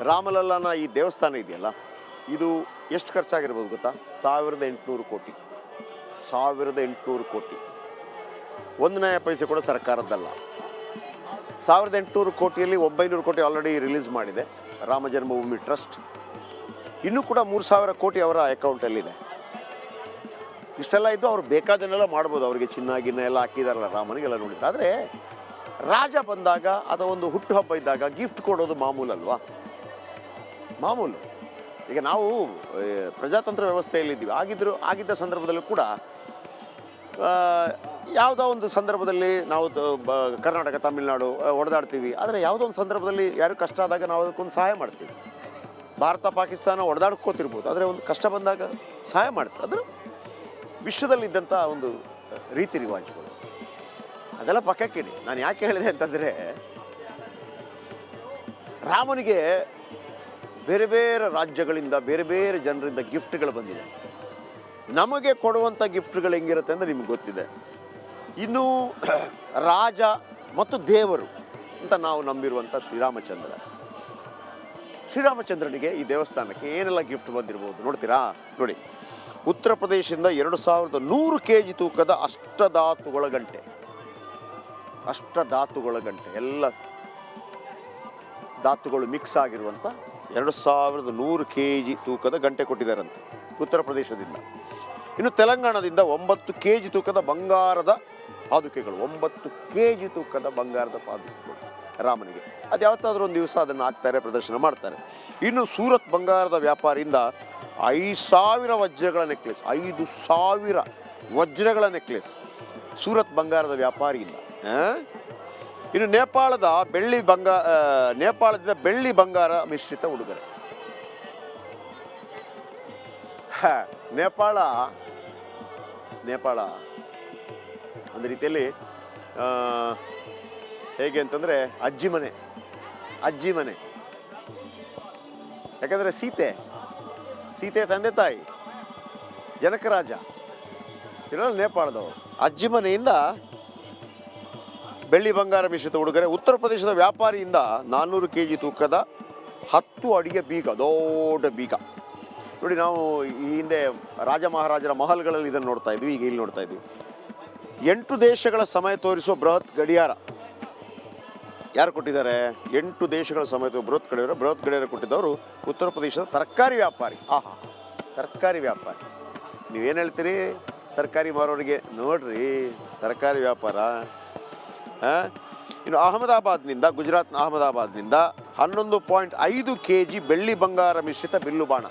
ರಾಮಲಲ್ಲನ ಈ ದೇವಸ್ಥಾನ ಇದೆಯಲ್ಲ, ಇದು ಎಷ್ಟು ಖರ್ಚಾಗಿರ್ಬೋದು ಗೊತ್ತಾ? 1800 ಕೋಟಿ. 1800 ಕೋಟಿ. 1 ನಯ ಪೈಸೆ ಕೂಡ ಸರ್ಕಾರದ್ದಲ್ಲ. 1800 ಕೋಟಿಯಲ್ಲಿ 900 ಕೋಟಿ ಆಲ್ರೆಡಿ ರಿಲೀಸ್ ಮಾಡಿದೆ ರಾಮ ಜನ್ಮಭೂಮಿ ಟ್ರಸ್ಟ್. ಇನ್ನೂ ಕೂಡ 3000 ಕೋಟಿ ಅವರ ಅಕೌಂಟಲ್ಲಿದೆ. ಇಷ್ಟೆಲ್ಲ ಇದ್ದು ಅವ್ರು ಬೇಕಾದನ್ನೆಲ್ಲ ಮಾಡ್ಬೋದು. ಅವರಿಗೆ ಚಿನ್ನ ಗಿನ್ನ ಎಲ್ಲ ಹಾಕಿದಾರಲ್ಲ ರಾಮನಿಗೆಲ್ಲ ನೋಡಿದ್ರು. ಆದರೆ ರಾಜ ಬಂದಾಗ ಅಥವಾ ಒಂದು ಹುಟ್ಟುಹಬ್ಬ ಇದ್ದಾಗ ಗಿಫ್ಟ್ ಕೊಡೋದು ಮಾಮೂಲಲ್ವಾ? ಮಾಮೂಲು. ಈಗ ನಾವು ಪ್ರಜಾತಂತ್ರ ವ್ಯವಸ್ಥೆಯಲ್ಲಿದ್ದೀವಿ. ಆಗಿದ್ದ ಸಂದರ್ಭದಲ್ಲೂ ಕೂಡ ಯಾವುದೋ ಒಂದು ಸಂದರ್ಭದಲ್ಲಿ ನಾವು ಕರ್ನಾಟಕ ತಮಿಳುನಾಡು ಹೊಡೆದಾಡ್ತೀವಿ. ಆದರೆ ಯಾವುದೋ ಒಂದು ಸಂದರ್ಭದಲ್ಲಿ ಯಾರು ಕಷ್ಟ ಆದಾಗ ನಾವು ಅದಕ್ಕೊಂದು ಸಹಾಯ ಮಾಡ್ತೀವಿ. ಭಾರತ ಪಾಕಿಸ್ತಾನ ಹೊಡೆದಾಡ್ಕೋತಿರ್ಬೋದು, ಆದರೆ ಒಂದು ಕಷ್ಟ ಬಂದಾಗ ಸಹಾಯ ಮಾಡ್ತೀವಿ. ಅದರ ವಿಶ್ವದಲ್ಲಿದ್ದಂಥ ಒಂದು ರೀತಿ ರಿವಾಜುಗಳು ಅದೆಲ್ಲ ಪಕ್ಕಕ್ಕಿಡಿ. ನಾನು ಯಾಕೆ ಹೇಳಿದೆ ಅಂತಂದರೆ, ರಾಮನಿಗೆ ಬೇರೆ ಬೇರೆ ರಾಜ್ಯಗಳಿಂದ ಬೇರೆ ಬೇರೆ ಜನರಿಂದ ಗಿಫ್ಟ್ಗಳು ಬಂದಿದೆ. ನಮಗೆ ಕೊಡುವಂಥ ಗಿಫ್ಟ್ಗಳು ಹೆಂಗಿರುತ್ತೆ ಅಂದರೆ ನಿಮ್ಗೆ ಗೊತ್ತಿದೆ. ಇನ್ನು ರಾಜ ಮತ್ತು ದೇವರು ಅಂತ ನಾವು ನಂಬಿರುವಂಥ ಶ್ರೀರಾಮಚಂದ್ರನಿಗೆ ಈ ದೇವಸ್ಥಾನಕ್ಕೆ ಏನೆಲ್ಲ ಗಿಫ್ಟ್ ಬಂದಿರ್ಬೋದು ನೋಡ್ತೀರಾ? ನೋಡಿ, ಉತ್ತರ ಪ್ರದೇಶದಿಂದ 2100 kg ತೂಕದ ಅಷ್ಟಧಾತುಗಳ ಗಂಟೆ. ಎಲ್ಲ ಧಾತುಗಳು ಮಿಕ್ಸ್ ಆಗಿರುವಂಥ 2100 kg ತೂಕದ ಗಂಟೆ ಕೊಟ್ಟಿದ್ದಾರಂತೆ ಉತ್ತರ ಪ್ರದೇಶದಿಂದ. ಇನ್ನು ತೆಲಂಗಾಣದಿಂದ 9 kg ತೂಕದ ಬಂಗಾರದ ಪಾದುಕೆಗಳು. 9 kg ತೂಕದ ಬಂಗಾರದ ಪಾದುಕೆಗಳು ರಾಮನಿಗೆ. ಅದು ಯಾವತ್ತಾದರೂ ಒಂದು ದಿವಸ ಅದನ್ನು ಹಾಕ್ತಾರೆ, ಪ್ರದರ್ಶನ ಮಾಡ್ತಾರೆ. ಇನ್ನು ಸೂರತ್ ಬಂಗಾರದ ವ್ಯಾಪಾರಿಯಿಂದ 5000 ವಜ್ರಗಳ ನೆಕ್ಲೆಸ್. 5000 ವಜ್ರಗಳ ನೆಕ್ಲೆಸ್ ಸೂರತ್ ಬಂಗಾರದ ವ್ಯಾಪಾರಿಯಿಂದ. ಇನ್ನು ನೇಪಾಳದಿಂದ ಬೆಳ್ಳಿ ಬಂಗಾರ ಮಿಶ್ರಿತ ಉಡುಗೊರೆ. ನೇಪಾಳ ಒಂದು ರೀತಿಯಲ್ಲಿ ಹೇಗೆ ಅಂತಂದರೆ ಅಜ್ಜಿ ಮನೆ. ಯಾಕಂದರೆ ಸೀತೆ ತಂದೆ ತಾಯಿ ಜನಕ ರಾಜ ಇರೋಲ್ಲ ನೇಪಾಳದವರು. ಅಜ್ಜಿ ಮನೆಯಿಂದ ಬೆಳ್ಳಿ ಬಂಗಾರ ಮಿಶ್ರಿತ ಉಡುಗೊರೆ. ಉತ್ತರ ಪ್ರದೇಶದ ವ್ಯಾಪಾರಿಯಿಂದ 400 kg ತೂಕದ 10 ಅಡಿಯ ಬೀಗ, ದೊಡ್ಡ ಬೀಗ. ನೋಡಿ, ನಾವು ಈ ಹಿಂದೆ ರಾಜ ಮಹಾರಾಜರ ಮಹಲ್ಗಳಲ್ಲಿ ಇದನ್ನು ನೋಡ್ತಾ ಇದ್ವಿ, ಈಗ ಇಲ್ಲಿ ನೋಡ್ತಾ ಇದ್ವಿ. 8 ದೇಶಗಳ ಸಮಯ ತೋರಿಸುವ ಬೃಹತ್ ಗಡಿಯಾರ ಯಾರು ಕೊಟ್ಟಿದ್ದಾರೆ? 8 ದೇಶಗಳ ಸಮಯ ಬೃಹತ್ ಗಡಿಯಾರ ಕೊಟ್ಟಿದ್ದವರು ಉತ್ತರ ಪ್ರದೇಶದ ತರಕಾರಿ ವ್ಯಾಪಾರಿ. ತರಕಾರಿ ವ್ಯಾಪಾರಿ. ನೀವೇನು ಹೇಳ್ತೀರಿ? ತರಕಾರಿ ಮಾರೋರಿಗೆ ನೋಡ್ರಿ, ತರಕಾರಿ ವ್ಯಾಪಾರ. ಇನ್ನು ಗುಜರಾತ್ನ ಅಹಮದಾಬಾದ್ನಿಂದ 11.5 kg ಬೆಳ್ಳಿ ಬಂಗಾರ ಮಿಶ್ರಿತ ಬಿಲ್ಲು ಬಾಣ.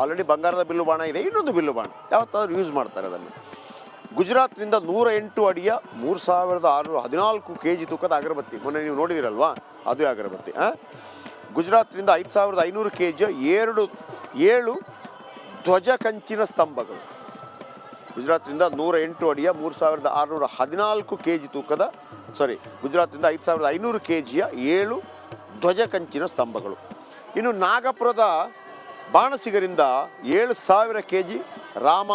ಆಲ್ರೆಡಿ ಬಂಗಾರದ ಬಿಲ್ಲು ಬಾಣ ಇದೆ, ಇನ್ನೊಂದು ಬಿಲ್ಲು ಬಾಣ ಯಾವತ್ತಾದ್ರೂ ಯೂಸ್ ಮಾಡ್ತಾರೆ ಅದನ್ನು. ಗುಜರಾತ್ನಿಂದ 108 ಅಡಿಯ 3614 kg ತೂಕದ ಅಗರಬತ್ತಿ. ಮೊನ್ನೆ ನೀವು ನೋಡಿದಿರಲ್ವಾ, ಅದೇ ಅಗರಬತ್ತಿ. ಗುಜರಾತ್ನಿಂದ 5500 kg 7 ಧ್ವಜ ಕಂಚಿನ ಸ್ತಂಭಗಳು. ಗುಜರಾತ್ನಿಂದ 108 ಅಡಿಯ 3614 kg ತೂಕದ ಗುಜರಾತ್ನಿಂದ 5500 kgಯ 7 ಧ್ವಜ ಕಂಚಿನ ಸ್ತಂಭಗಳು. ಇನ್ನು ನಾಗಪುರದ ಬಾಣಸಿಗರಿಂದ 7000 kg ರಾಮ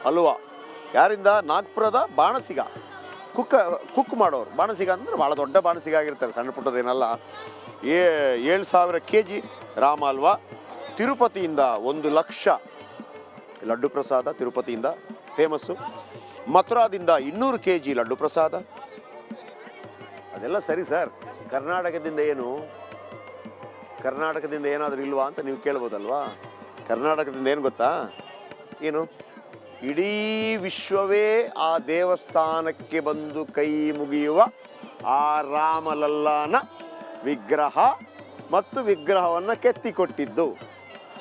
ಹಲ್ವಾ. ಯಾರಿಂದ? ನಾಗಪುರದ ಬಾಣಸಿಗ, ಕುಕ್ ಮಾಡೋರು. ಬಾಣಸಿಗ ಅಂದರೆ ಭಾಳ ದೊಡ್ಡ ಬಾಣಸಿಗ ಆಗಿರ್ತಾರೆ, ಸಣ್ಣ ಪುಟ್ಟದೇನಲ್ಲ. 7000 kg ರಾಮ ಹಲ್ವಾ. ತಿರುಪತಿಯಿಂದ 1 ಲಕ್ಷ ಲಡ್ಡು ಪ್ರಸಾದ, ತಿರುಪತಿಯಿಂದ ಫೇಮಸ್ಸು. ಮಥುರಾದಿಂದ 200 kg ಲಡ್ಡು ಪ್ರಸಾದ. ಅದೆಲ್ಲ ಸರಿ ಸರ್, ಕರ್ನಾಟಕದಿಂದ ಏನಾದರೂ ಇಲ್ವಾ ಅಂತ ನೀವು ಕೇಳ್ಬೋದಲ್ವಾ? ಕರ್ನಾಟಕದಿಂದ ಏನು ಗೊತ್ತಾ? ಏನು? ಇಡೀ ವಿಶ್ವವೇ ಆ ದೇವಸ್ಥಾನಕ್ಕೆ ಬಂದು ಕೈ ಮುಗಿಯುವ ಆ ರಾಮಲಲ್ಲನ ವಿಗ್ರಹ ಮತ್ತು ವಿಗ್ರಹವನ್ನು ಕೆತ್ತಿಕೊಟ್ಟಿದ್ದು.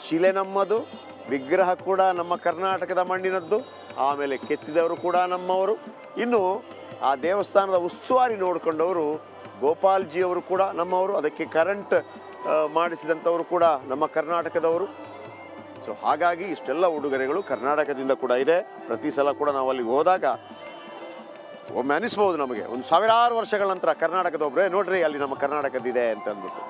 ಶಿಲೆ ನಮ್ಮದು, ವಿಗ್ರಹ ಕೂಡ ನಮ್ಮ ಕರ್ನಾಟಕದ ಮಣ್ಣಿನದ್ದು. ಆಮೇಲೆ ಕೆತ್ತಿದವರು ಕೂಡ ನಮ್ಮವರು. ಇನ್ನು ಆ ದೇವಸ್ಥಾನದ ಉಸ್ತುವಾರಿ ನೋಡಿಕೊಂಡವರು ಗೋಪಾಲ್ಜಿಯವರು ಕೂಡ ನಮ್ಮವರು. ಅದಕ್ಕೆ ಕರೆಂಟ್ ಮಾಡಿಸಿದಂಥವರು ಕೂಡ ನಮ್ಮ ಕರ್ನಾಟಕದವರು. ಸೊ ಹಾಗಾಗಿ ಇಷ್ಟೆಲ್ಲ ಉಡುಗೊರೆಗಳು ಕರ್ನಾಟಕದಿಂದ ಕೂಡ ಇದೆ. ಪ್ರತಿ ಸಲ ಕೂಡ ನಾವು ಅಲ್ಲಿಗೆ ಹೋದಾಗ ಒಮ್ಮೆ ಅನಿಸ್ಬೋದು ನಮಗೆ, ಒಂದು 1000 ವರ್ಷಗಳ ನಂತರ ಕರ್ನಾಟಕದೊಬ್ಬರೇ ನೋಡ್ರಿ ಅಲ್ಲಿ ನಮ್ಮ ಕರ್ನಾಟಕದಿದೆ ಅಂತ ಅಂದ್ಬಿಟ್ಟು.